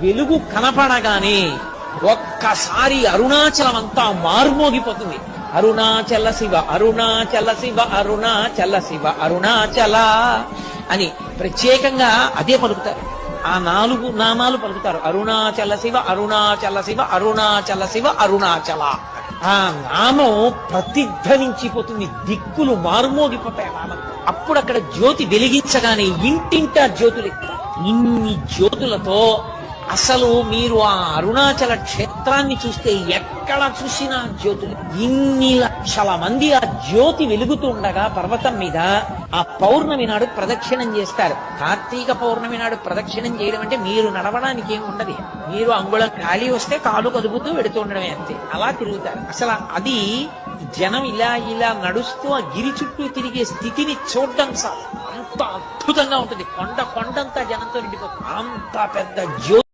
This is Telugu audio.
వెలుగు కనపడగానే ఒక్కసారి అరుణాచలం అంతా మార్మోగిపోతుంది. అరుణాచల శివ అరుణాచల శివ అరుణాచల శివ అరుణాచల అని ప్రత్యేకంగా అదే పలుకుతారు. ఆ 4 నామాలు పలుకుతారు. అరుణాచల శివ అరుణాచల శివ అరుణాచల శివ అరుణాచల. ఆ నామం ప్రతిధ్వనించిపోతుంది, దిక్కులు మారుమోగిపోతాయి నామం. అప్పుడు అక్కడ జ్యోతి వెలిగించగానే ఇంటింటా జ్యోతులు. ఇన్ని జ్యోతులతో అసలు మీరు ఆ అరుణాచల క్షేత్రాన్ని చూస్తే ఎక్కడ చూసినా జ్యోతులు. ఇన్ని లక్షల మంది ఆ జ్యోతి వెలుగుతూ ఉండగా పర్వతం మీద ఆ పౌర్ణమి నాడు ప్రదక్షిణం చేస్తారు. కార్తీక పౌర్ణమి నాడు ప్రదక్షిణం చేయడం అంటే మీరు నడవడానికి ఏమి ఉండదు. మీరు అంగుళం ఖాళీ వస్తే కాలు కదుపుతూ వెడుతూ ఉండడమే అంతే. అలా తిరుగుతారు. అసలు అది జనం ఇలా ఇలా నడుస్తూ ఆ గిరి చుట్టూ తిరిగే స్థితిని చూడడం సార్ అంత అద్భుతంగా ఉంటుంది. కొండంతా జనంతో నిండిపోతుంది. అంత పెద్ద జ్యోతి